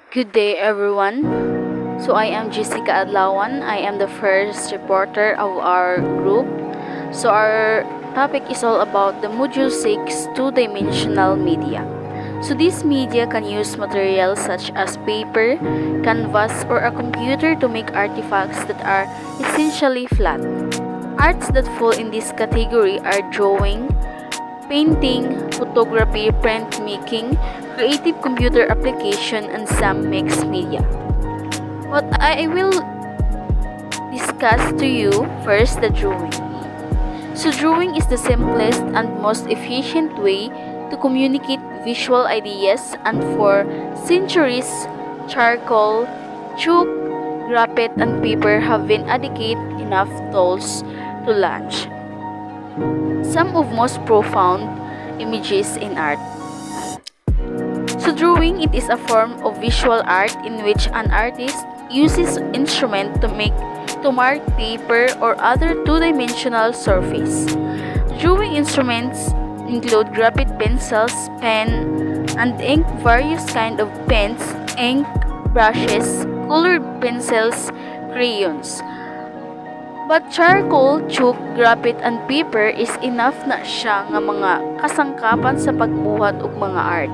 Good day, everyone. So, I am Jessica Adlawan. I am the first reporter of our group. So, our topic is all about the Module 6 two-dimensional media. So, this media can use materials such as paper, canvas, or a computer to make artifacts that are essentially flat. Arts that fall in this category are drawing, painting, photography, printmaking, creative computer application, and some mixed media. What I will discuss to you first the drawing. So drawing is the simplest and most efficient way to communicate visual ideas, and for centuries, charcoal, chalk, graphite, and paper have been adequate enough tools to launch some of most profound images in art. So drawing, it is a form of visual art in which an artist uses instrument to mark paper or other two-dimensional surface. Drawing instruments include graphite pencils, pen, and ink, various kind of pens, ink, brushes, colored pencils, crayons. But charcoal, chalk, graphite, and paper is enough na siya nga mga kasangkapan sa pagbuhat og mga art.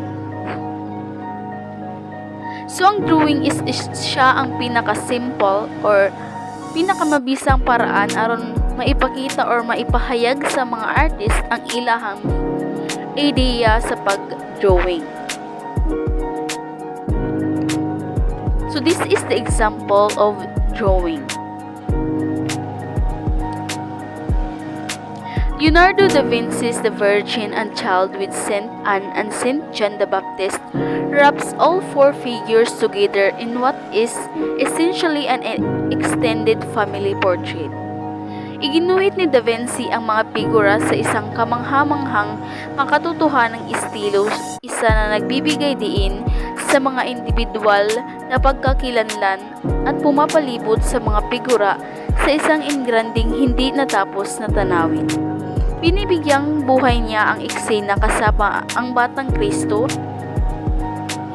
So ang drawing is siya ang pinaka-simple or pinakamabisang paraan aron maipakita or maipahayag sa mga artist ang ilahang ideya sa pag-drawing. So this is the example of drawing. Leonardo da Vinci's The Virgin and Child with Saint Anne and Saint John the Baptist wraps all four figures together in what is essentially an extended family portrait. Iginuhit ni Da Vinci ang mga figura sa isang kamangha-manghang makatotohanang estilo, isa na nagbibigay diin sa mga individual na pagkakilanlan at pumapalibot sa mga figura sa isang engranding hindi natapos na tanawin. Binibigyang buhay niya ang eksena kasama ang Batang Kristo.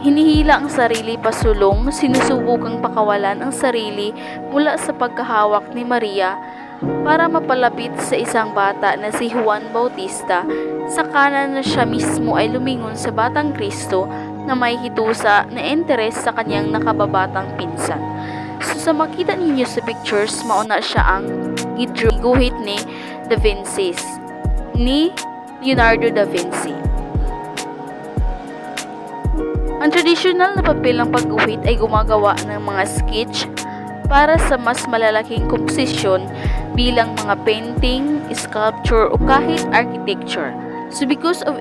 Hinihila ang sarili pasulong, sinusubukang pakawalan ang sarili mula sa pagkahawak ni Maria para mapalapit sa isang bata na si Juan Bautista. Sa kanan na siya mismo ay lumingon sa Batang Kristo na may hitusa na interes sa kanyang nakababatang pinsan. So sa makita ninyo sa pictures, mauna siya ang giguhit ni Da Vinci, ni Leonardo da Vinci. Ang tradisyonal na papel ng pagguhit ay gumagawa ng mga sketch para sa mas malalaking komposisyon bilang mga painting, sculpture o kahit architecture. So because of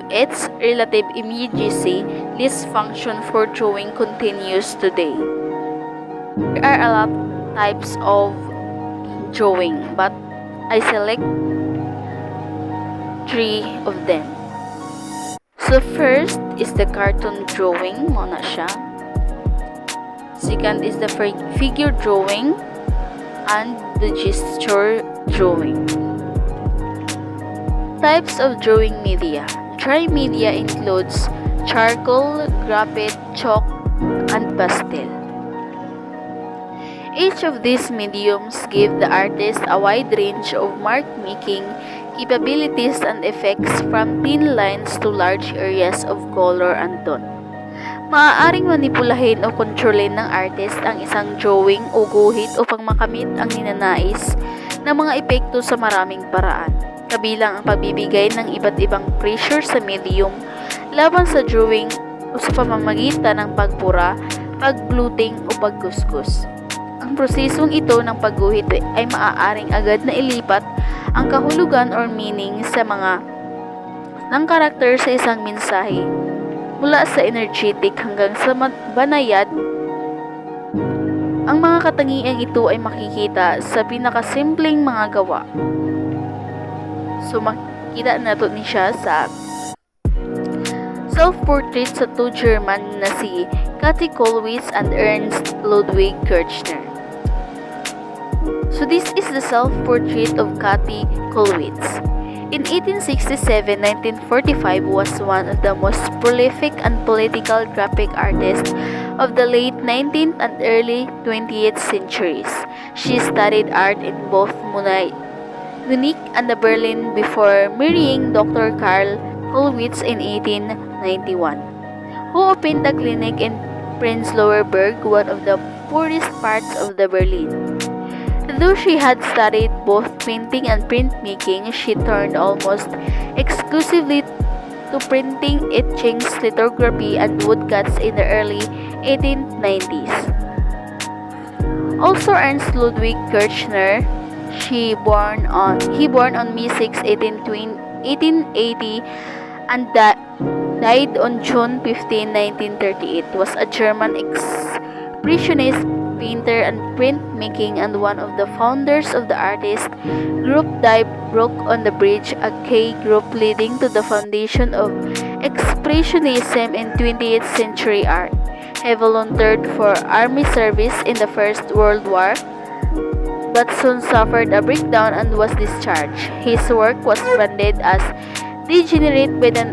its relative immediacy, this function for drawing continues today. There are a lot of types of drawing, but I select 3 of them. So first is the cartoon drawing, muna siya. Second is the figure drawing and the gesture drawing. Types of drawing media. Dry media includes charcoal, graphite, chalk, and pastel. Each of these mediums give the artist a wide range of mark-making capabilities and effects, from thin lines to large areas of color and tone. Maaaring manipulahin o kontrolin ng artist ang isang drawing o guhit upang makamit ang ninanais na mga epekto sa maraming paraan, kabilang ang pagbibigay ng iba't ibang pressure sa medium laban sa drawing o sa pamamagitan ng pagpura, pag-gluting o pagkuskus. Ang prosesong ito ng pagguhit ay maaaring agad na ilipat ang kahulugan or meaning sa mga ng karakter sa isang mensahe, mula sa energetic hanggang sa banayad. Ang mga katangian ito ay makikita sa pinakasimpleng mga gawa. So makikita nato ni siya sa self-portrait sa two German na si Kati Kollwitz and Ernst Ludwig Kirchner. So this is the self-portrait of Kati Kollwitz. In 1867-1945 was one of the most prolific and political graphic artists of the late 19th and early 20th centuries. She studied art in both Munich and Berlin before marrying Dr. Karl Kollwitz in 1891, who opened a clinic in Prenzlauer Berg, one of the poorest parts of the Berlin. Though she had studied both painting and printmaking, she turned almost exclusively to printing, etchings, lithography, and woodcuts in the early 1890s. Also Ernst Ludwig Kirchner, he born on May 6, 1880 and died on June 15, 1938, was a German expressionist painter and printmaking and one of the founders of the artist group Die Bruck on the Bridge, a K group leading to the foundation of Expressionism in 20th century art. He volunteered for army service in the First World War, but soon suffered a breakdown and was discharged. His work was branded as degenerate by the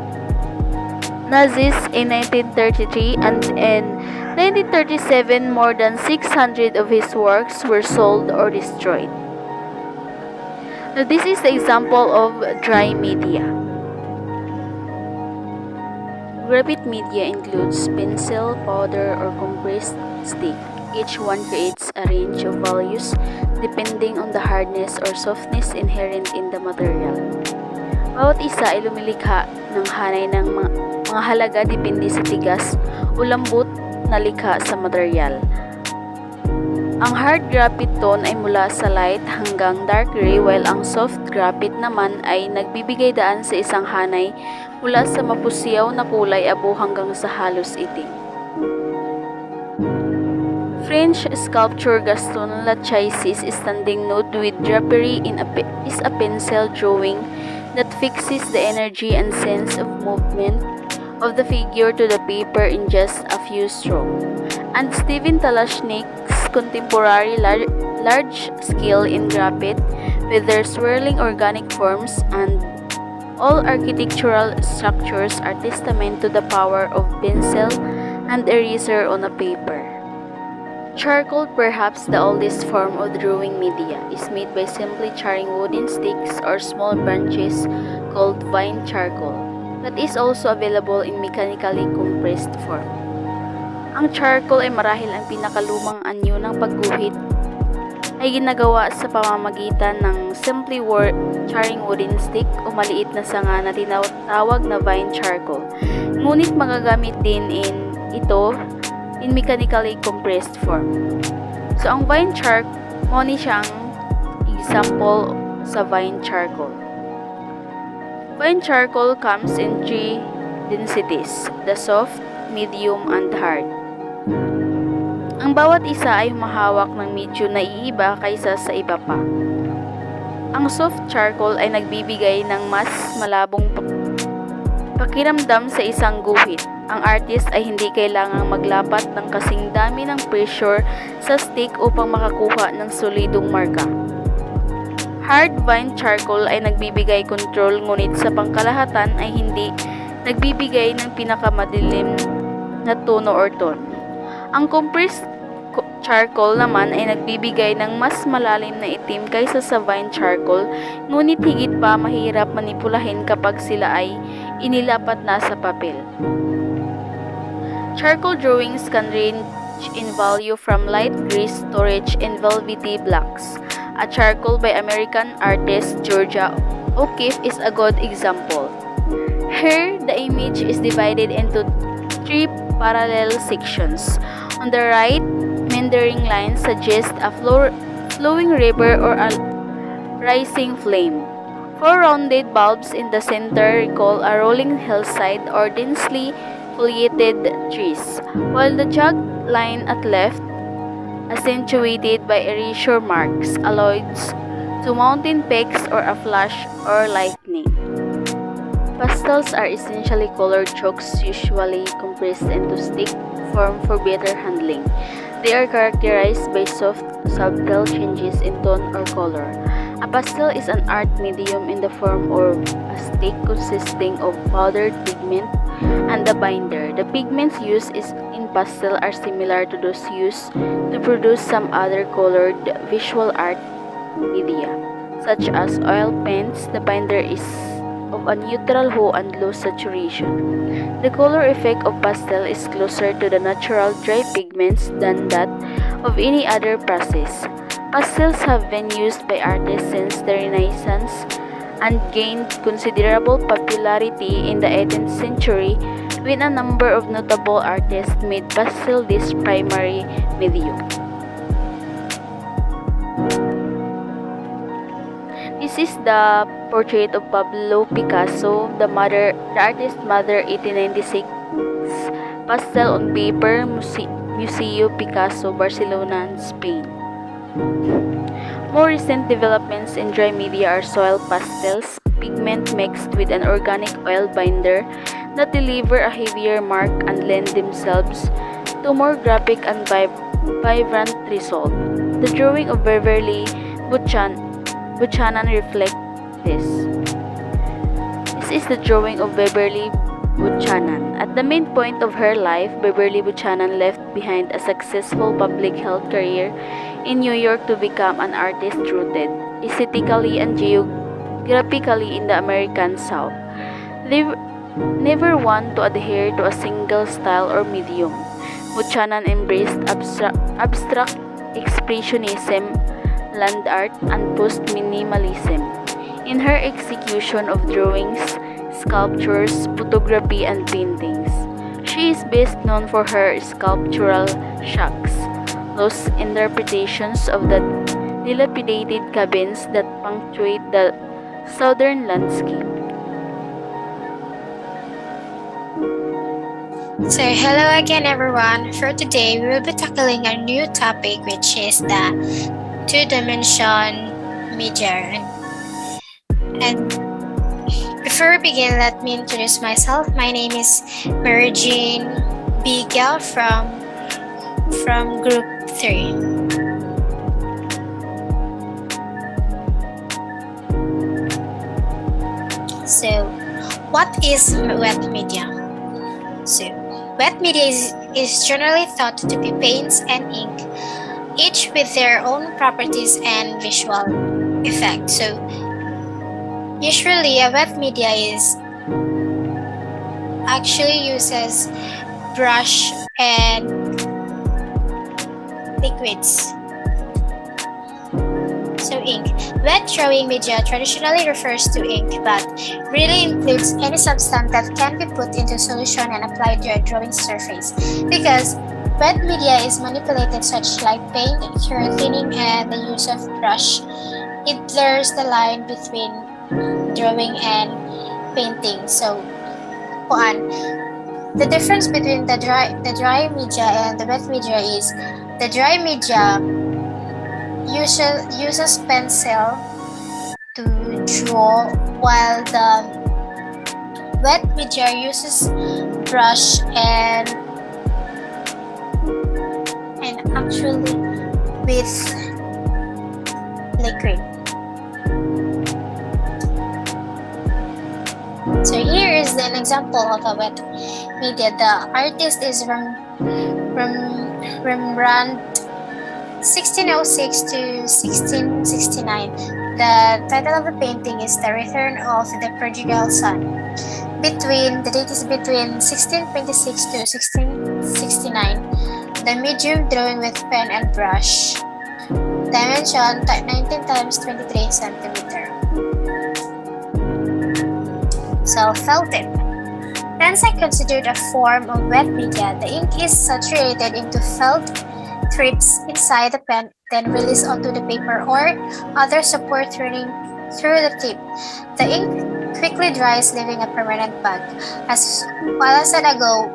Nazis in 1933, and in 1937 more than 600 of his works were sold or destroyed. Now, this is the example of dry media. Graphite media includes pencil, powder, or compressed stick. Each one creates a range of values depending on the hardness or softness inherent in the material. Bawat isa ay lumilikha ng hanay ng mga halaga depende sa tigas o lambot na likha sa material. Ang hard graphite tone ay mula sa light hanggang dark gray, while ang soft graphite naman ay nagbibigay daan sa isang hanay mula sa mapusiyaw na kulay abo hanggang sa halos itim. French sculptor Gaston Lachaise standing nude with drapery is a pencil drawing that fixes the energy and sense of movement of the figure to the paper in just a few strokes. And Stephen Talashnik's contemporary large scale in graphite, with their swirling organic forms and all architectural structures, are testament to the power of pencil and eraser on a paper. Charcoal, perhaps the oldest form of drawing media, is made by simply charring wooden sticks or small branches called vine charcoal, but is also available in mechanically compressed form. Ang charcoal ay marahil ang pinakalumang anyo ng pagguhit, ay ginagawa sa pamamagitan ng simply charring wooden stick o maliit na sanga na tinatawag na vine charcoal. Ngunit magagamit din ito in mechanically compressed form. So, ang vine charcoal, moni siyang example sa vine charcoal. Vine charcoal comes in 3 densities: the soft, medium, and hard. Ang bawat isa ay humahawak ng medyo naiiba kaysa sa iba pa. Ang soft charcoal ay nagbibigay ng mas malabong pakiramdam sa isang guhit. Ang artist ay hindi kailangang maglapat ng kasing dami ng pressure sa stick upang makakuha ng solidong marka. Hard vine charcoal ay nagbibigay control, ngunit sa pangkalahatan ay hindi nagbibigay ng pinakamadilim na tono or tone. Ang compressed charcoal naman ay nagbibigay ng mas malalim na itim kaysa sa vine charcoal, ngunit higit pa mahirap manipulahin kapag sila ay inilapat na sa papel. Charcoal drawings can range in value from light grease to rich and velvety blacks. A charcoal by American artist Georgia O'Keeffe is a good example. Here, the image is divided into 3 parallel sections. On the right, meandering lines suggest a flowing river or a rising flame. 4 rounded bulbs in the center recall a rolling hillside or densely foliated trees, while the jagged line at left, accentuated by erasure marks, alludes to mountain peaks or a flash or lightning. Pastels are essentially colored chalks, usually compressed into stick form for better handling. They are characterized by soft, subtle changes in tone or color. A pastel is an art medium in the form of a stick consisting of powdered pigment and the binder. The pigments used in pastel are similar to those used to produce some other colored visual art media, such as oil paints. The binder is of a neutral hue and low saturation. The color effect of pastel is closer to the natural dry pigments than that of any other process. Pastels have been used by artists since the Renaissance and gained considerable popularity in the 18th century when a number of notable artists made pastel this primary medium. This is the portrait of Pablo Picasso, the artist's mother, 1896, pastel on paper, Museo Picasso, Barcelona, Spain. More recent developments in dry media are soil pastels, pigment mixed with an organic oil binder that deliver a heavier mark and lend themselves to more graphic and vibrant result. The drawing of Beverly Buchanan reflects this. This is the drawing of Beverly Buchanan. At the main point of her life, Beverly Buchanan left behind a successful public health career in New York to become an artist rooted aesthetically and geographically in the American South. They never one to adhere to a single style or medium. Buchanan embraced abstract expressionism, land art, and post-minimalism in her execution of drawings, sculptures, photography, and paintings. She is best known for her sculptural shacks, lost interpretations of the dilapidated cabins that punctuate the southern landscape. So, hello again, everyone. For today, we will be tackling a new topic, which is the two-dimension media. And before we begin, let me introduce myself. My name is Mary Jane Biga from Group 3. So, what is wet media? So, wet media is generally thought to be paints and ink, each with their own properties and visual effect. So, usually a wet media is actually uses brush and liquids. So ink. Wet drawing media traditionally refers to ink, but really includes any substance that can be put into solution and applied to a drawing surface. Because wet media is manipulated such like paint, cure thinning, and the use of brush. It blurs the line between drawing and painting. So, the difference between the dry media and the wet media is the dry media uses pencil to draw, while the wet media uses brush and actually with liquid. So here is an example of a wet media. The artist is Rembrandt, 1606 to 1669. The title of the painting is The Return of the Prodigal Son. The date is between 1626 to 1669. The medium drawing with pen and brush. Dimension 19 times 23 centimeter. So felt tip. Pens are considered a form of wet media. The ink is saturated into felt strips inside the pen, then released onto the paper or other support running through the tip. The ink quickly dries, leaving a permanent bag. As I said ago,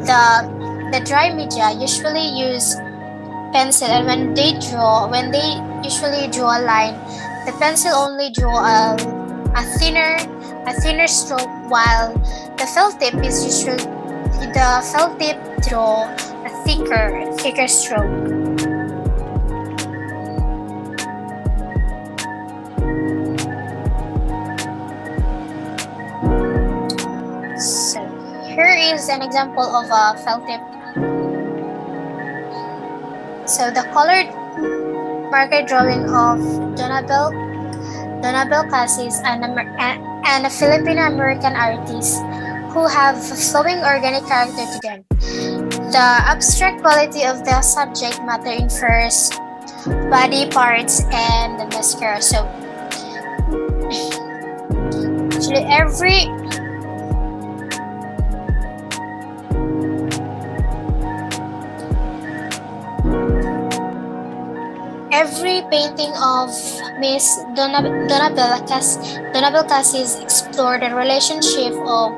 the dry media usually use pencil, and when they usually draw a line, the pencil only draw a thinner stroke, while the felt tip draw a thicker stroke. So here is an example of a felt tip. So the colored marker drawing of Donabel Cassis, and a Filipino-American artist who have flowing organic character to them. The abstract quality of the subject matter infers body parts and the mascara. So actually every painting of Miss Donabel Cassis explored the relationship of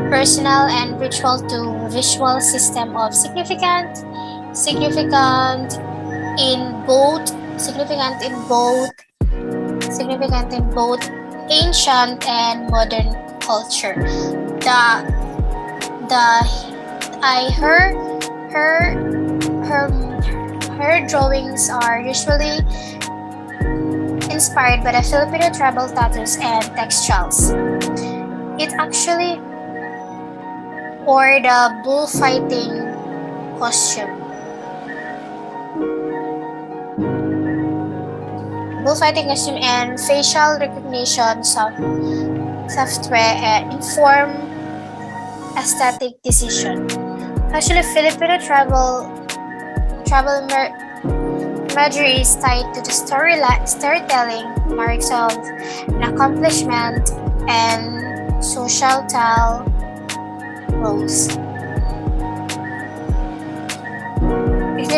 personal and ritual to visual system of significant in both ancient and modern culture. The I her drawings are usually inspired by the Filipino tribal tattoos and textiles. It actually or the bullfighting costume. Bullfighting costume and facial recognition software inform aesthetic decision. Actually, Filipino travel imagery is tied to the storytelling marks of an accomplishment and societal roles.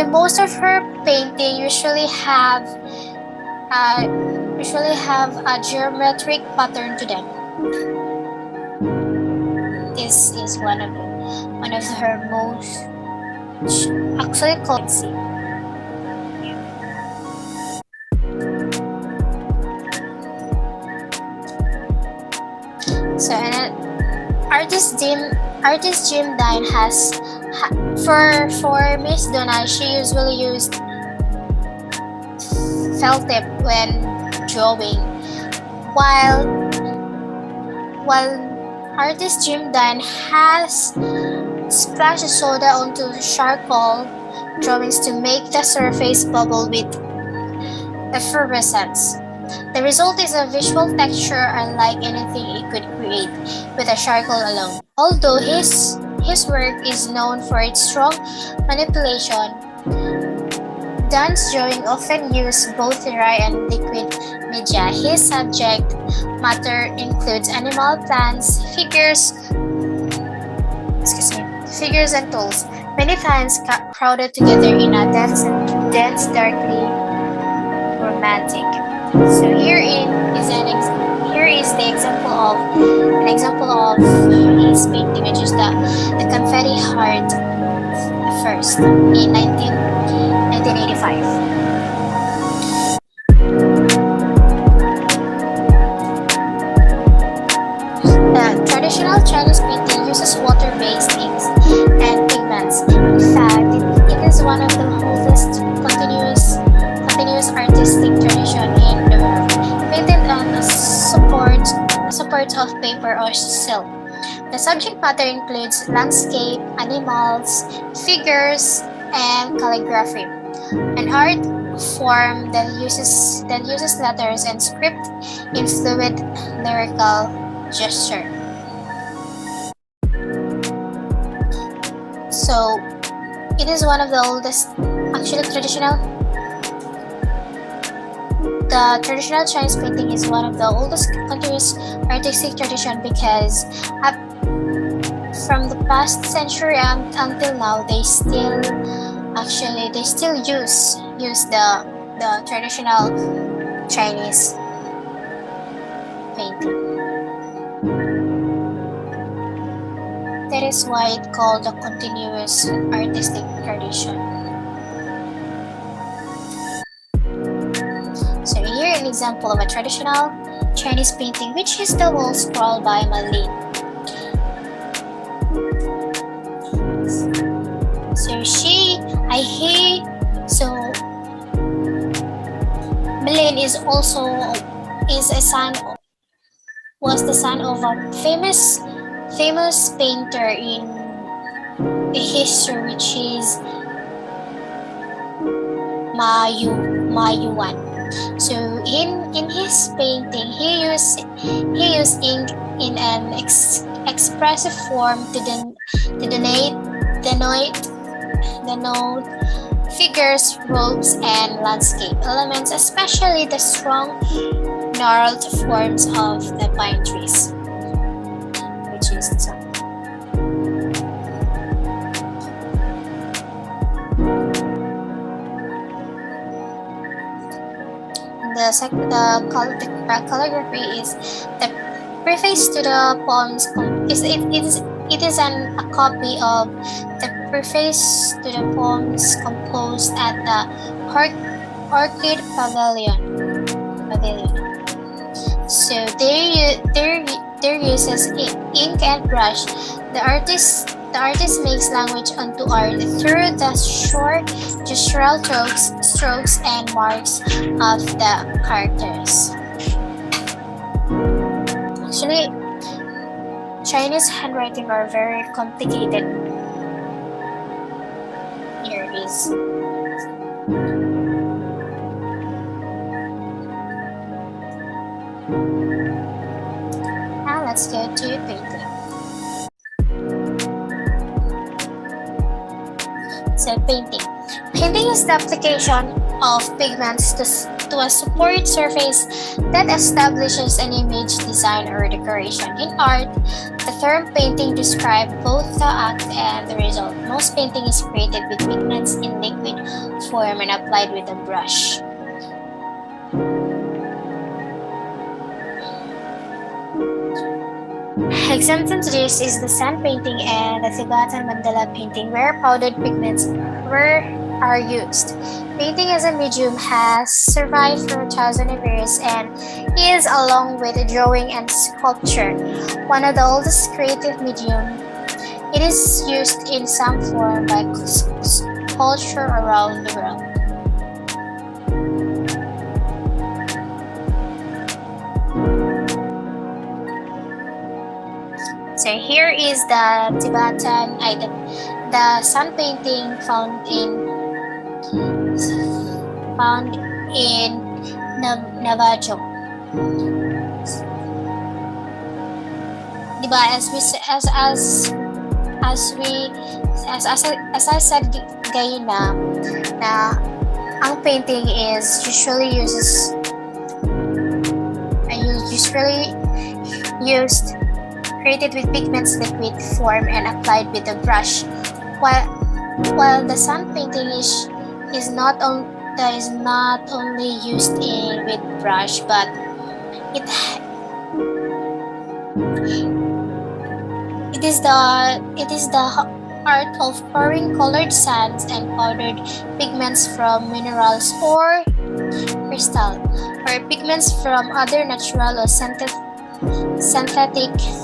Most of her painting usually have a geometric pattern to them. This is one of her most actually called. So artist Jim Dine has for Miss Donna, she usually used felt tip when drawing, while artist Jim Dine has splashed soda onto charcoal drawings to make the surface bubble with effervescence. The result is a visual texture unlike anything he could create with a charcoal alone. Although his work is known for its strong manipulation, Dunn's drawing often use both dry and liquid media. His subject matter includes animal, plants, figures and tools, many times crowded together in a dense, darkly romantic. So here is the example of his painting, which is the Confetti Heart first in 1985. The traditional Chinese painting uses water-based inks and pigments. In fact, it is one of the oldest continuous artistic tradition in the world, painted on a support of paper or silk. The subject matter includes landscape, animals, figures, and calligraphy. An art form that uses letters and script in fluid lyrical gesture. So, it is one of the oldest, the traditional Chinese painting is one of the oldest continuous artistic tradition because from the past century until now, they still use the traditional Chinese painting. That is why it's called a continuous artistic tradition. So here an example of a traditional Chinese painting, which is the Wall Scroll by Malin. Malin was the son of a famous famous painter in the history, which is Mayuan. So in his painting, he used ink in an expressive form to denote figures, robes, and landscape elements, especially the strong gnarled forms of the pine trees, which is the sun. The calligraphy is the preface to the poems. It is a copy of the preface to the poems composed at the Orchid Pavilion. So their uses ink and brush. The artist makes language onto art through the short gestural strokes and marks of the characters. Actually, Chinese handwriting are very complicated. Here it is. Now let's go to painting. So painting. Painting is the application of pigments to a support surface that establishes an image, design, or decoration. In art, the term painting describes both the act and the result. Most painting is created with pigments in liquid form and applied with a brush. Example to this is the sun painting and the Tibetan mandala painting, where powdered pigments are used. Painting as a medium has survived for thousands of years and is, along with drawing and sculpture, one of the oldest creative medium. It is used in some form by culture around the world. So here is the Tibetan the sun painting found in Navajo. Diba, as I said ngayon na ang painting is usually used created with pigments liquid form and applied with a brush, while the sun painting is not only used with brush, but it is the art of pouring colored sands and powdered pigments from minerals or crystal, or pigments from other natural or synthetic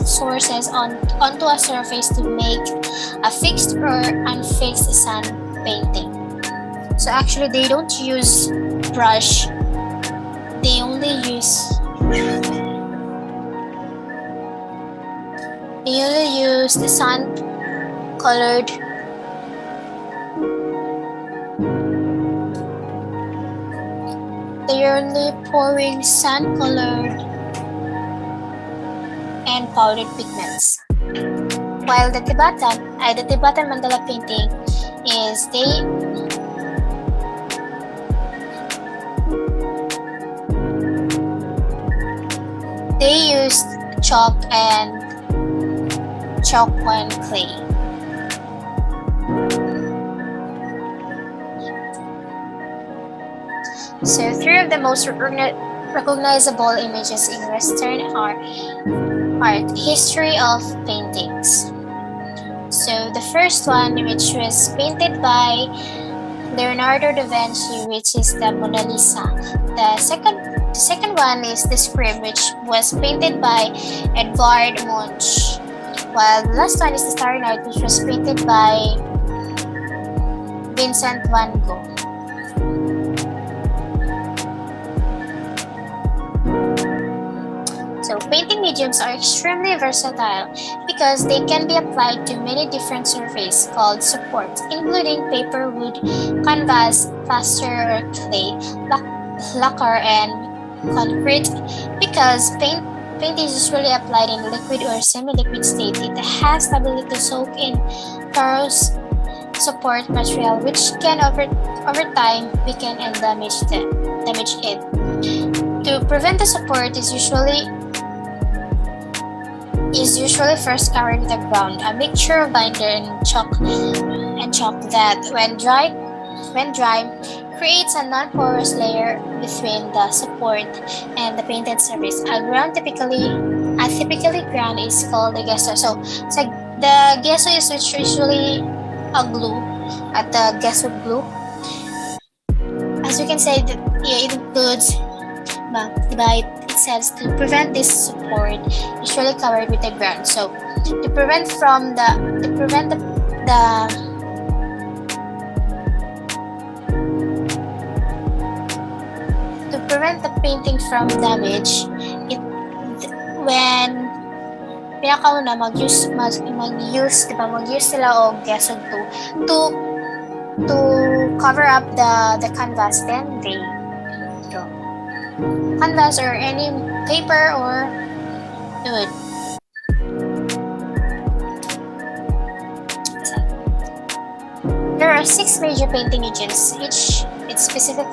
sources onto a surface to make a fixed or unfixed sun painting. So actually they don't use brush, they only use the sun colored they're only pouring sun colored and powdered pigments. While the Tibetan mandala painting is they used chalk and clay. So three of the most recognizable images in Western art history of paintings. So the first one, which was painted by Leonardo da Vinci, which is the Mona Lisa. The second one is the Scribe, which was painted by Edvard Munch. While the last one is the Starry Night, which was painted by Vincent van Gogh. So painting mediums are extremely versatile because they can be applied to many different surfaces called supports, including paper, wood, canvas, plaster or clay, lacquer, and concrete. Because paint is usually applied in liquid or semi-liquid state, it has the ability to soak in porous support material, which can over time weaken and damage it. To prevent the support is usually first covered with the ground, a mixture of binder and chalk that when dry creates a non-porous layer between the support and the painted surface. A typically ground is called a gesso. So the gesso is usually a glue at the gesso glue. As we can say that it includes by itself to prevent this support usually covered with the ground. So to prevent the painting from damage, when pinakauna mag-use sila og gesso to cover up the canvas, then they draw canvas or any paper or wood. There are 6 major painting agents, each its specific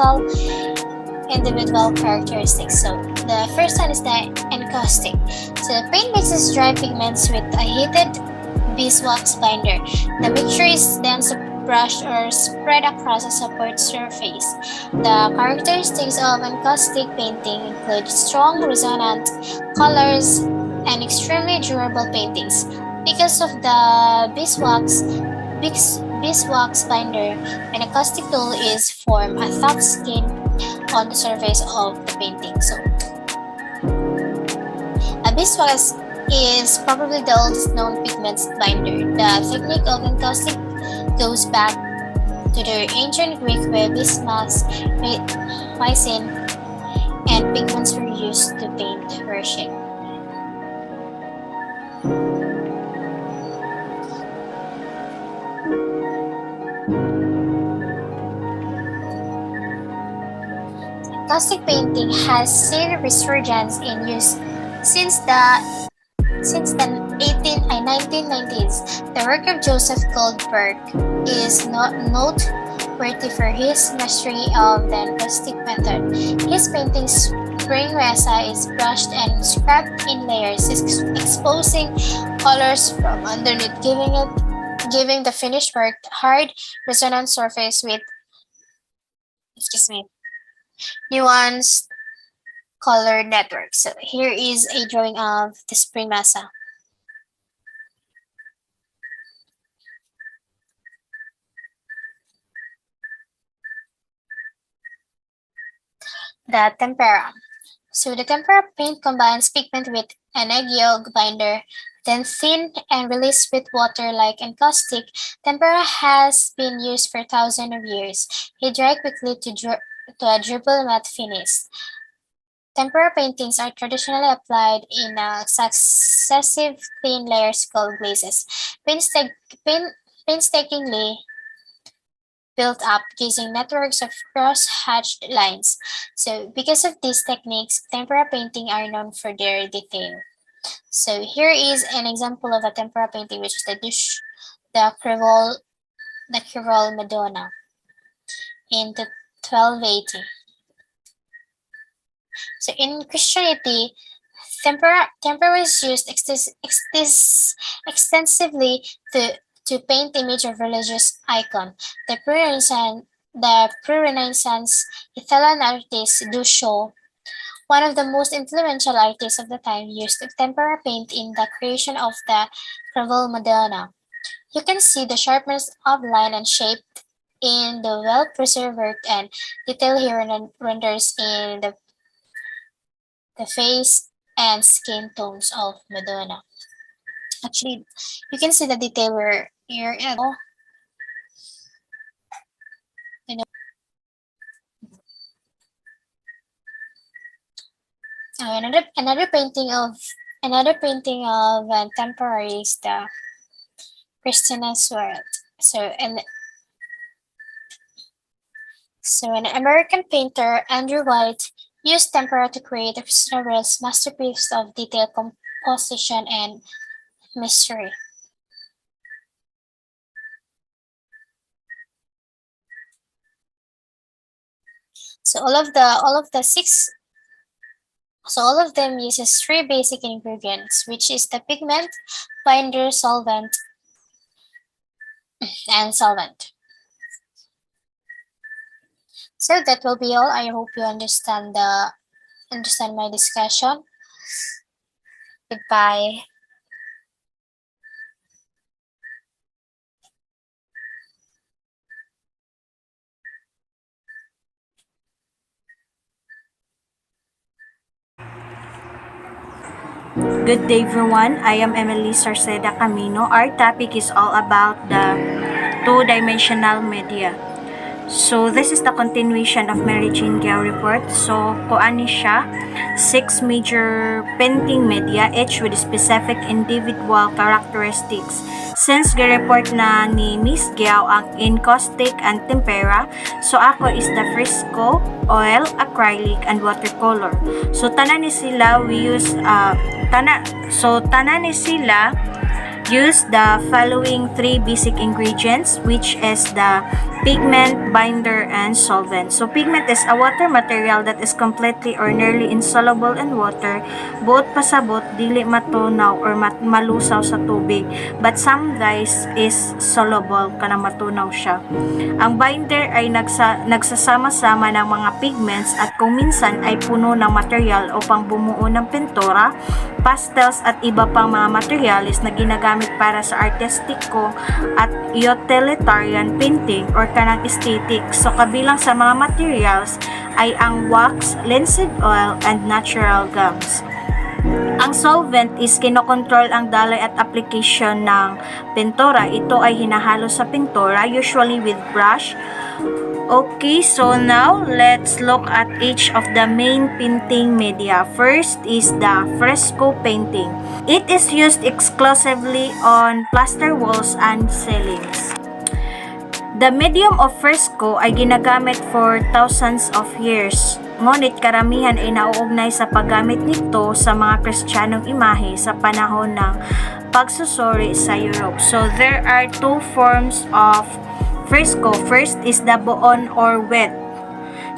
individual characteristics. So the first one is the encaustic. So the paint mixes dry pigments with a heated beeswax binder. The mixture is then brushed or spread across a support surface. The characteristics of encaustic painting include strong resonant colors and extremely durable paintings. Because of the beeswax binder, an encaustic tool is formed a tough skin on the surface of the painting. So a beeswax is probably the oldest known pigment binder. The technique of encaustic goes back to the ancient Greek where bismuth, resin, and pigments were used to paint worship. Encaustic painting has seen resurgence in use since the 1990s. The work of Joseph Goldberg is noteworthy for his mastery of the encaustic method. His painting Spring Mesa is brushed and scraped in layers, exposing colors from underneath, giving the finished work hard, resonant surface with nuanced color network. So here is a drawing of the Spring Mesa. The tempera. So the tempera paint combines pigment with an egg yolk binder, then thinned and released with water like encaustic. Tempera has been used for thousands of years. It dries quickly to a dribble matte finish. Tempera paintings are traditionally applied in successive thin layers called glazes, painstakingly built up using networks of cross-hatched lines. So because of these techniques, tempera painting are known for their detail. So here is an example of a tempera painting, which is the Creole Madonna in the 1280. So in Christianity, tempera was used extensively to paint image of religious icon. The pre-Renaissance Italian artist Duccio, one of the most influential artists of the time, used tempera paint in the creation of the Creole Madonna. You can see the sharpness of line and shape in the well-preserved work, and detail here renders in the face and skin tones of Madonna. Actually, you can see the detail where here another painting of Another painting of temporary is the Christina's World. So an American painter, Andrew White, used tempera to create the Christina World's masterpiece of detailed composition and mystery. So all of them uses three basic ingredients, which is the pigment, binder, solvent, and solvent. So that will be all. I hope you understand my discussion. Goodbye. Good day everyone, I am Emily Sarceda Camino. Our topic is all about the two-dimensional media. So this is the continuation of Mary Jean Gao report. So kuan ni siya 6 major painting media, each with specific individual characteristics. Since gi-report na ni Miss Gao ang encaustic and tempera, so ako is the fresco, oil, acrylic, and watercolor. So tanan ni sila we use tanan ni sila use the following three basic ingredients, which is the pigment, binder, and solvent. So pigment is a water material that is completely or nearly insoluble in water, both pasabot, dili matunaw or malusaw sa tubig, but some dyes is soluble kana matunaw siya. Ang binder ay nagsasama-sama ng mga pigments at kung minsan ay puno ng material upang bumuo ng pintura, pastels at iba pang mga materials na ginagamit para sa artistiko at utilitarian painting or kanang aesthetic. So kabilang sa mga materials ay ang wax, linseed oil, and natural gums. Ang solvent is kinokontrol ang daloy at application ng pintura. Ito ay hinahalo sa pintura, usually with brush. Okay, so now let's look at each of the main painting media. First is the fresco painting. It is used exclusively on plaster walls and ceilings. The medium of fresco ay ginagamit for thousands of years. Ngunit karamihan ay nauugnay sa paggamit nito sa mga Kristiyanong imahe sa panahon ng pagsusuri sa Europe. So there are two forms of fresco. First is the buon or wet.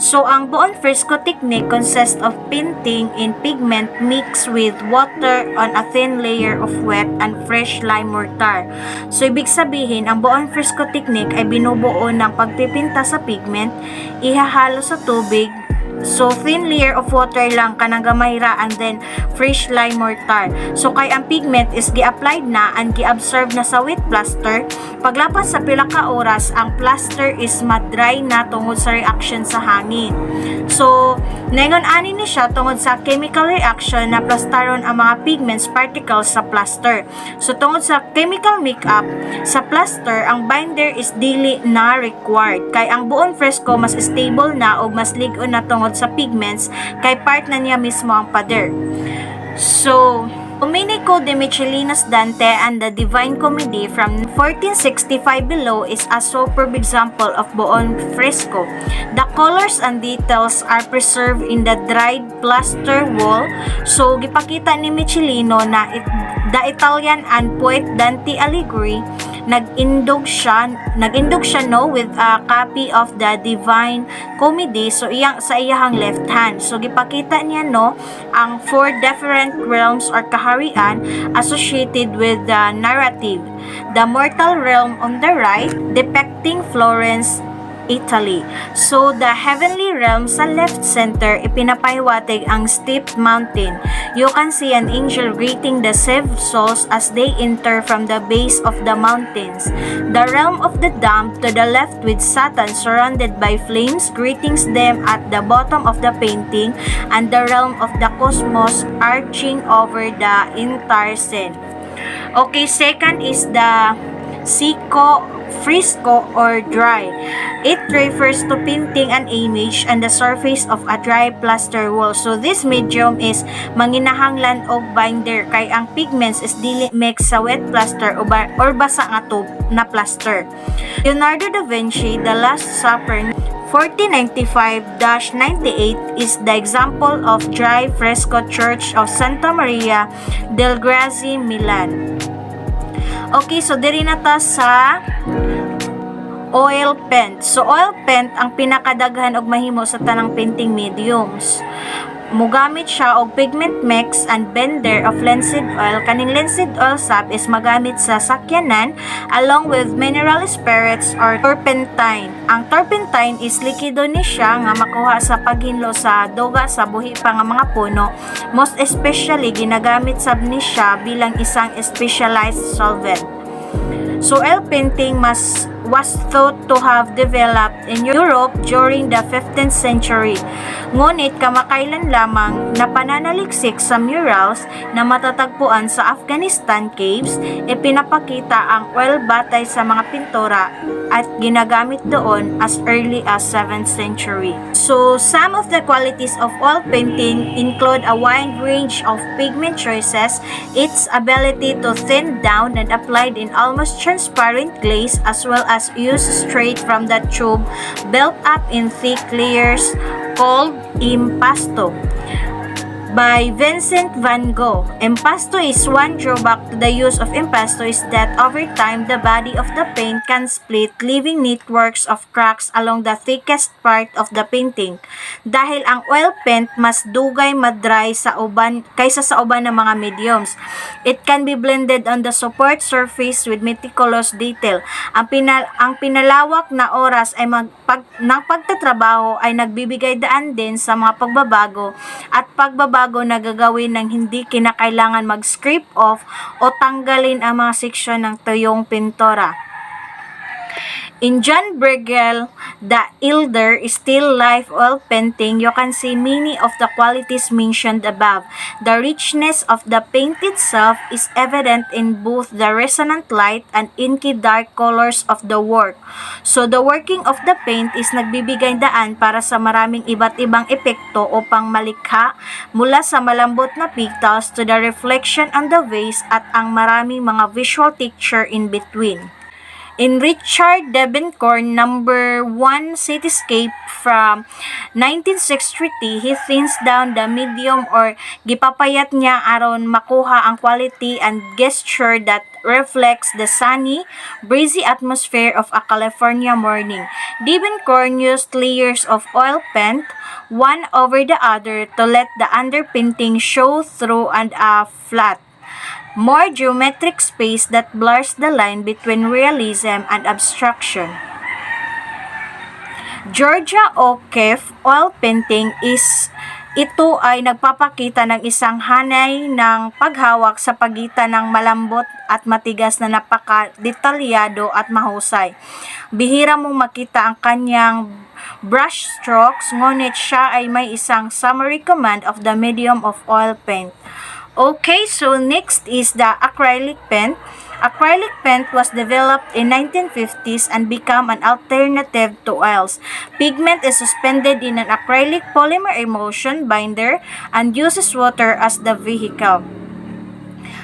So ang buon fresco technique consists of painting in pigment mixed with water on a thin layer of wet and fresh lime mortar. So ibig sabihin, ang buon fresco technique ay binubuo ng pagpipinta sa pigment, ihahalo sa tubig. So thin layer of water lang kanang gamay ra and then fresh lime mortar. So kay ang pigment is gi-applied na and gi-absorb na sa wet plaster. Paglapas sa pila ka oras, ang plaster is ma-dry na tungod sa reaction sa hangin. So ningon ani ni siya tungod sa chemical reaction na plastaron ang mga pigments particles sa plaster. So tungod sa chemical makeup sa plaster, ang binder is dili na required kay ang buon fresco mas stable na o mas lig-on na tungod sa pigments kay part na niya mismo ang pader. So Domenico de Michelinas Dante and the Divine Comedy from 1465 below is a superb example of buon fresco. The colors and details are preserved in the dried plaster wall. So gipakita ni Michelino na the Italian and poet Dante Alighieri nag-indog siya no with a copy of the Divine Comedy sa iyahang left hand. So gipakita niya no ang four different realms or kaharian associated with the narrative. The mortal realm on the right depicting Florence, Italy. So the heavenly realm sa left center ipinapahiwatig ang steep mountain. You can see an angel greeting the saved souls as they enter from the base of the mountains. The realm of the damned to the left with Satan surrounded by flames greetings them at the bottom of the painting, and the realm of the cosmos arching over the entire scene. Okay, second is the fresco or dry. It refers to painting an image on the surface of a dry plaster wall. So this medium is manginahanglan og binder kay ang pigments is dili mix sa wet plaster or basa nga tube na plaster. Leonardo da Vinci, The Last Supper 1495-98 is the example of dry fresco church of Santa Maria del Grazie, Milan. Okay, so diri na ta sa oil paint. So oil paint ang pinakadaghan og mahimo sa tanang painting mediums. Mugamit siya og pigment mix and blender of linseed oil. Kaning linseed oil sap is magamit sa sakyanan along with mineral spirits or turpentine. Ang turpentine is likido ni siya nga makuha sa paghinlo sa duga sa buhi pa nga mga puno. Most especially ginagamit sab ni siya bilang isang specialized solvent. So oil painting was thought to have developed in Europe during the 15th century. Ngunit kamakailan lamang na pananaliksik sa murals na matatagpuan sa Afghanistan caves, ipinapakita ang oil batay sa mga pintura at ginagamit doon as early as 7th century. So some of the qualities of oil painting include a wide range of pigment choices, its ability to thin down and applied in almost transparent glaze, as well as use straight from the tube built up in thick layers called impasto by Vincent van Gogh. Impasto is one drawback to the use of impasto is that over time the body of the paint can split, leaving networks of cracks along the thickest part of the painting. Dahil ang oil paint mas dugay madry sa uban kaysa sa uban ng mga mediums. It can be blended on the support surface with meticulous detail. Ang pinalawak na oras ay ng pagtatrabaho ay nagbibigay daan din sa mga pagbabago at pagbabago na gagawin ng hindi kinakailangan mag-scrape off o tanggalin ang mga seksyon ng tuyong pintura. In John Bruegel, The Elder Still Life Oil Painting, you can see many of the qualities mentioned above. The richness of the paint itself is evident in both the resonant light and inky dark colors of the work. So the working of the paint is nagbibigay daan para sa maraming iba't ibang epekto upang malikha mula sa malambot na petals to the reflection on the vase at ang maraming mga visual texture in between. In Richard Debencourt number 1 Cityscape from 1963, he thins down the medium or gipapayat niya aron makuha ang quality and gesture that reflects the sunny, breezy atmosphere of a California morning. Debencourt used layers of oil paint, one over the other, to let the underpainting show through and a flat, more geometric space that blurs the line between realism and abstraction. Georgia O'Keeffe oil painting ito ay nagpapakita ng isang hanay ng paghawak sa pagitan ng malambot at matigas na napaka-detalyado at mahusay. Bihira mong makita ang kanyang brush strokes, ngunit siya ay may isang summary command of the medium of oil paint. Okay, so next is the acrylic paint. Acrylic paint was developed in 1950s and became an alternative to oils. Pigment is suspended in an acrylic polymer emulsion binder and uses water as the vehicle.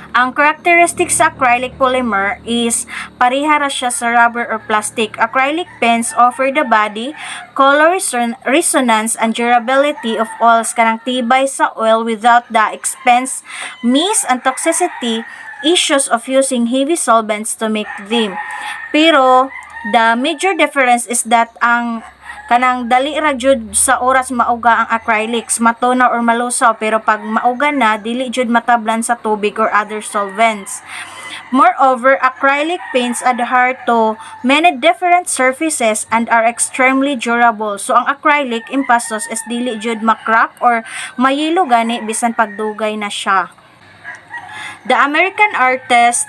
Ang characteristic sa acrylic polymer is parihara siya sa rubber or plastic. Acrylic paints offer the body, color resonance, and durability of oils kanang tibay sa oil without the expense, mist, and toxicity issues of using heavy solvents to make them. Pero the major difference is that ang kanang dali ra jud sa oras mauga ang acrylics, matunaw or malusaw, pero pag mauga na dili jud matablan sa tubig or other solvents. Moreover, acrylic paints adhere to many different surfaces and are extremely durable. So ang acrylic impastos is dili jud makrack or mayilo gani bisan pagdugay na siya. The American artist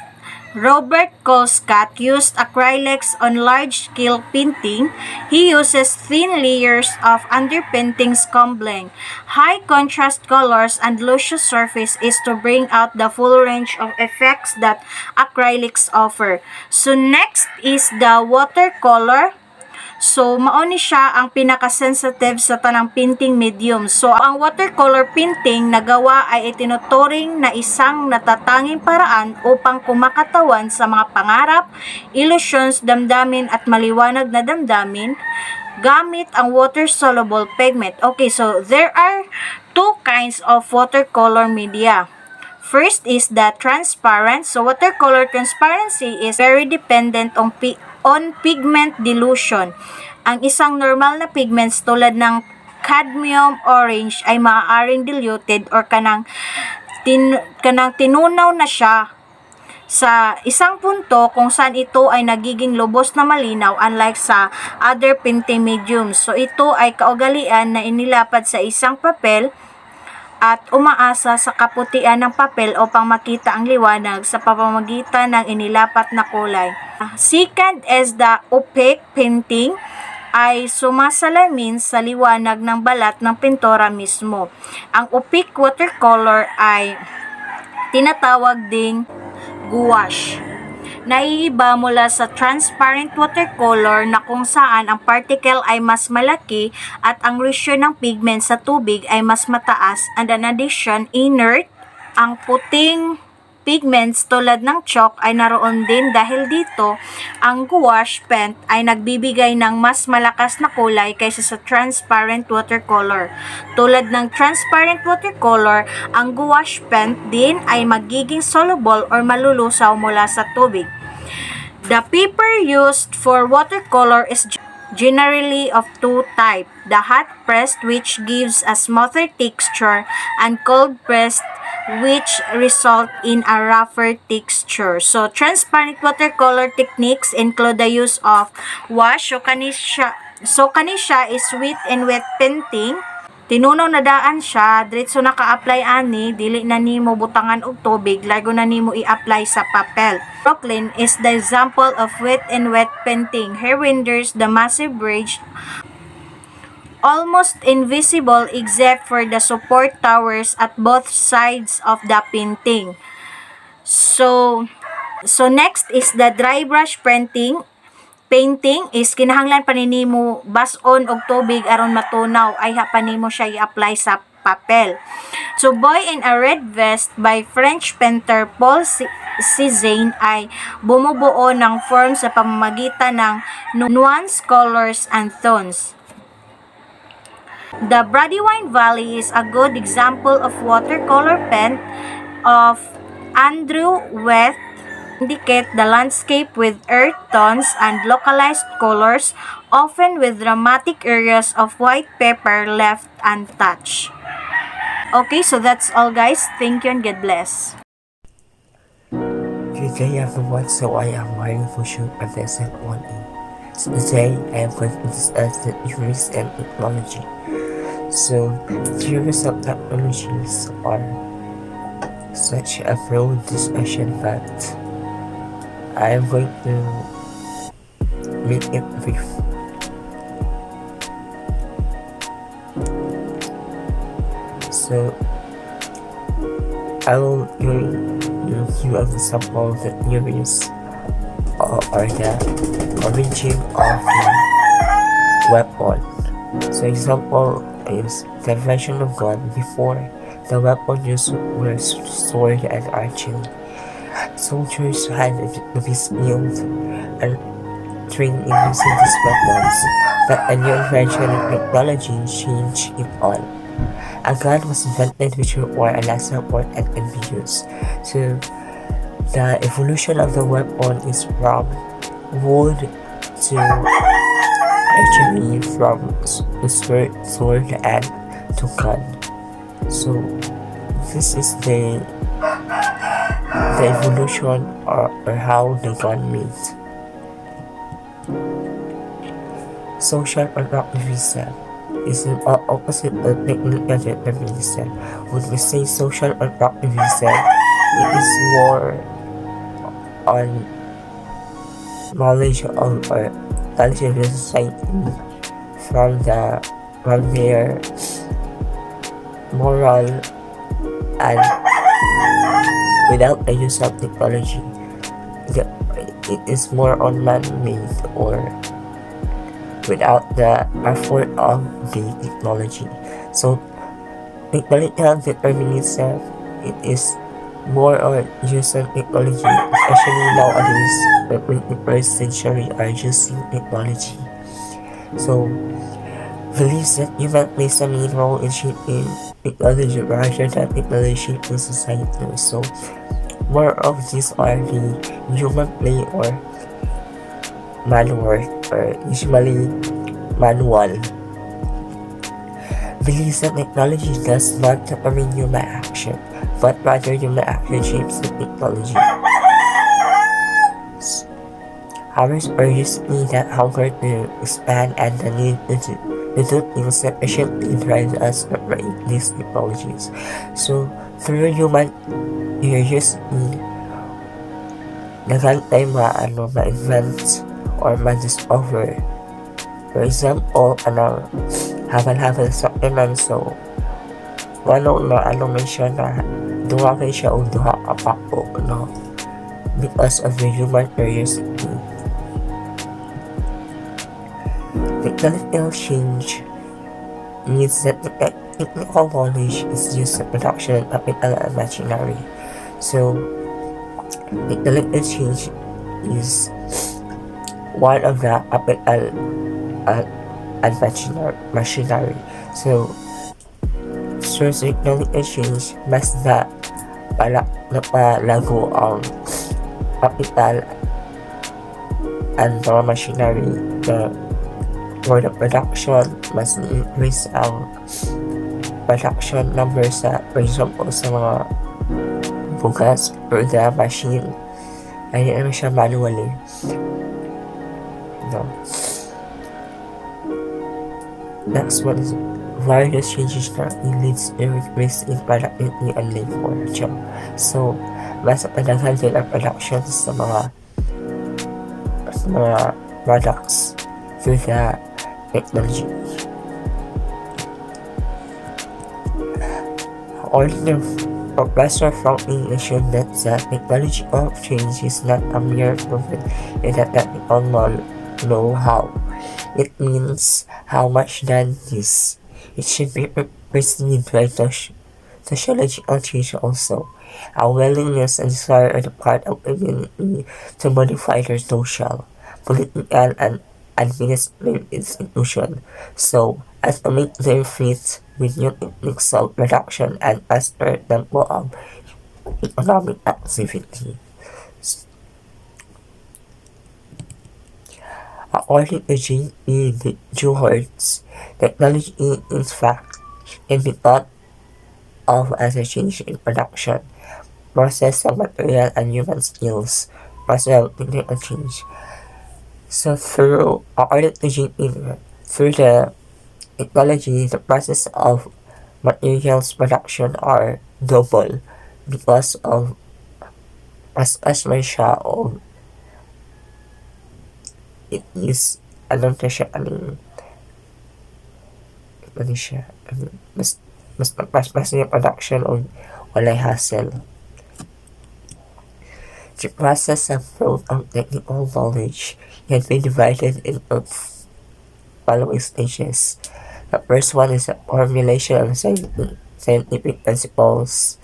Robert Colescott used acrylics on large-scale painting. He uses thin layers of underpainting scumbling, high contrast colors, and luscious surface is to bring out the full range of effects that acrylics offer. So next is the watercolor. So, mao ni siya ang pinaka-sensitive sa tanang painting medium. So, ang watercolor painting nagawa ay itinuturing na isang natatanging paraan upang kumakatawan sa mga pangarap, illusions, damdamin at maliwanag na damdamin gamit ang water-soluble pigment. Okay, so there are two kinds of watercolor media. First is the transparent. So, watercolor transparency is very dependent on pigment dilution. Ang isang normal na pigments tulad ng cadmium orange ay maaaring diluted or kanang tinunaw na siya sa isang punto kung saan ito ay nagiging lubos na malinaw unlike sa other painting mediums. So, ito ay kaugalian na inilapad sa isang papel at umaasa sa kaputian ng papel upang makita ang liwanag sa pamamagitan ng inilapat na kulay. Second is the opaque painting ay sumasalamin sa liwanag ng balat ng pintura mismo. Ang opaque watercolor ay tinatawag ding gouache. Naiiba mula sa transparent watercolor na kung saan ang particle ay mas malaki at ang ratio ng pigment sa tubig ay mas mataas, and in addition, inert. Ang puting pigments tulad ng chalk ay naroon din dahil dito ang gouache paint ay nagbibigay ng mas malakas na kulay kaysa sa transparent watercolor. Tulad ng transparent watercolor, ang gouache paint din ay magiging soluble or malulusaw mula sa tubig. The paper used for watercolor is generally of two types: the hot pressed, which gives a smoother texture, and cold pressed, which result in a rougher texture. So, transparent watercolor techniques include the use of wash. So, kani siya is wet and wet painting. Tinunaw na daan siya, diretso naka-apply ani, dili na nimo butangan og tubig, lago na nimo i-apply sa papel. Brooklyn is the example of wet and wet painting. Here renders the massive bridge almost invisible except for the support towers at both sides of the painting. So next is the dry brush painting. Painting is kinahanglan paninimo bas-on og tubig aron matunaw ay hapanimo siya i-apply sa papel. So, Boy in a Red Vest by French painter Paul Cézanne ay bumubuo ng form sa pamamagitan ng nuance, colors, and tones. The Brandywine Valley is a good example of watercolor paint of Andrew Wyeth. Indicate the landscape with earth tones and localized colors, often with dramatic areas of white paper left untouched. Okay, so that's all guys. Thank you and God bless. Good day everyone, so I am writing for shoot at the SN1E. So today I am going to discuss the theories and technology. So theories of technologies are such a broad discussion that I am going to make it brief. So I will give you a few examples of the theories or the origin of the weapon. So example is the invention of gun. Before, the weapon used were sword and archery. Soldiers had to be skilled and trained in using these weapons, but a new invention of technology changed it all. A gun was invented which required a laser port and can be used. So, the evolution of the weapon is from wood to archery, from sword and to gun. So, this is the evolution or how the gun made. Social relativism is an opposite of technical relativism. When we say social relativism, it is more on knowledge of or knowledge of the society from their moral and without the use of technology. It is more on man-made or without the effort of the technology. So technological determinism, it is more on use of technology, especially nowadays the 21st century are using technology. So believes that human plays a main role in shaping technology rather than technology shaping society. So more of these are the human play or man work or usually manual. Believes that technology does not determine human action, but rather human action shapes the technology. Ours urges me that hunger to expand and the need to do things efficiently drives us to create these technologies. So through human curiosity, nagal tayo ma-invent or ma-discover. For example, habal-habal sa kinan, so mention na duha kayo siya o duha kapako, because of the human curiosity. Technological change means that the technical knowledge is used in production of capital and machinery. So technological change is one of the capital and machinery. So technological change mas na napalago ang capital and the machinery for the production, mas increase ang production number sa, for example, sa mga bugas or the machine ay siya manually. Next one is various changes that leads to increase in productivity and labor. So mas padagal din ang production sa mga products through the technology. Ordinary Professor Franklin assumed that the technology of change is not a mere improvement in the technical know-how. It means how much than this. It should be preceded by sociological change also. A willingness and desire on the part of community to modify their social, political, and administrative institution, so as to make them fit with new techniques of production and faster tempo of economic activity. According to J.E. Dewhurst, technology in fact can be thought of as a change in production, process of material and human skills, process of technical change. So according to J.P., through the technology, the process of materials production are double because of may siya o it is mas yung production o walay hassle. The process of growth of technical knowledge can be divided into following stages. The first one is the formulation of scientific principles.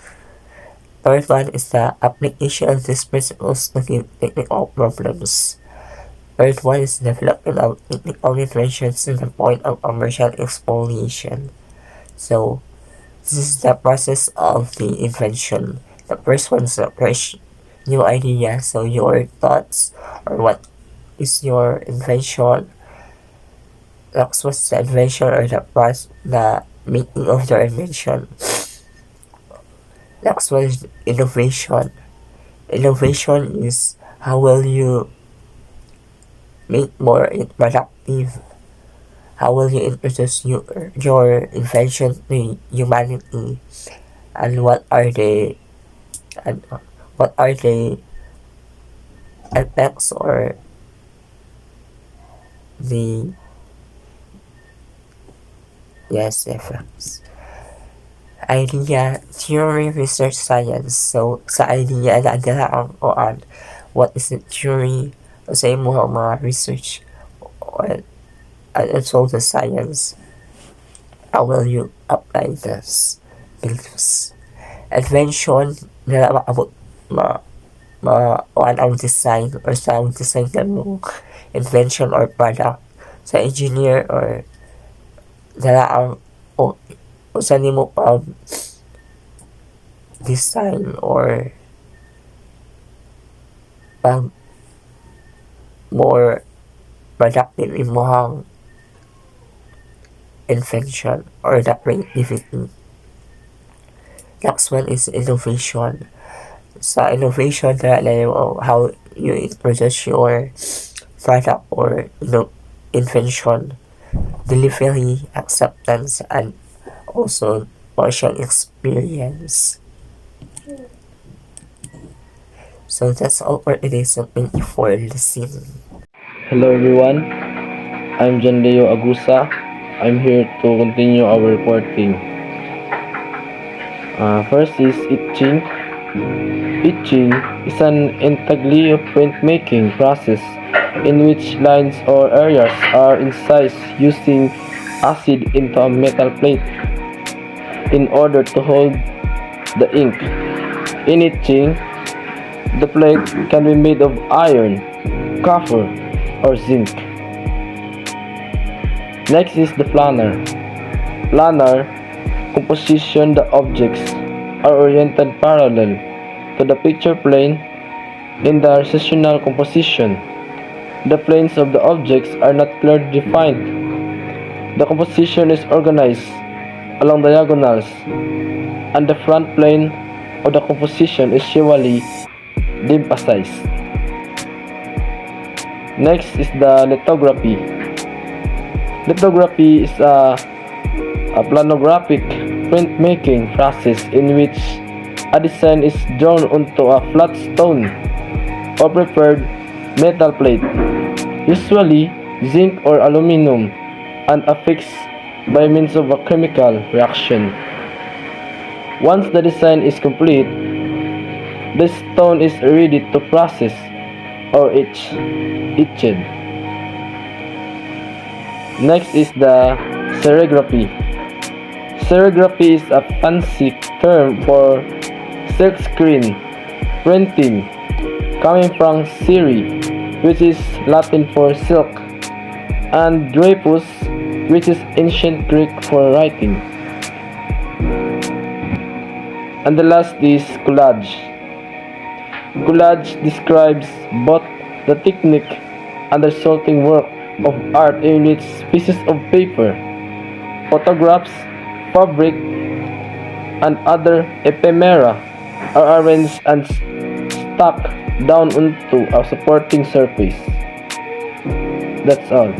Third one is the application of these principles to technical problems. Third one is development of technical inventions to the point of commercial exploitation. So this is the process of the invention. The first one is the fresh new idea, so your thoughts or what is your invention. Next was the invention or the making of the invention. Next one is innovation. Innovation is how will you make more productive. How will you introduce your invention to humanity, and what are the effects or the effects. Idea, theory, research, science. So, sa idea na ang on what is the theory, sa imo mga research, or and also the science. How will you apply this beliefs? Invention, na maabot ang design or sound design na mo invention or product sa engineer or dala ang o sa nimo design or pag more productive in mohang invention or the creativity. Next one is innovation. Sa innovation, how you introduce your product or invention, delivery, acceptance, and also partial experience. So that's all for today. So thank you for listening. Hello everyone, I'm John Leo Agusa. I'm here to continue our reporting. First is etching. Etching is an intaglio printmaking process in which lines or areas are incised using acid into a metal plate in order to hold the ink. In etching, the plate can be made of iron, copper, or zinc. Next is the planar. Planar composition, the objects are oriented parallel to the picture plane. In the recessional composition, the planes of the objects are not clearly defined. The composition is organized along diagonals, and the front plane of the composition is usually de-emphasized. Next is the lithography. Lithography is a planographic printmaking process in which a design is drawn onto a flat stone or prepared metal plate, usually zinc or aluminum, and affixed by means of a chemical reaction. Once the design is complete, the stone is ready to process or etched. Next is the serigraphy. Serigraphy is a fancy term for silkscreen printing, coming from seri, which is Latin for silk, and grapus, which is ancient Greek for writing. And the last is collage. Collage describes both the technique and the resulting work of art in which pieces of paper, photographs, fabric, and other ephemera are arranged and stuck down onto a supporting surface. That's all.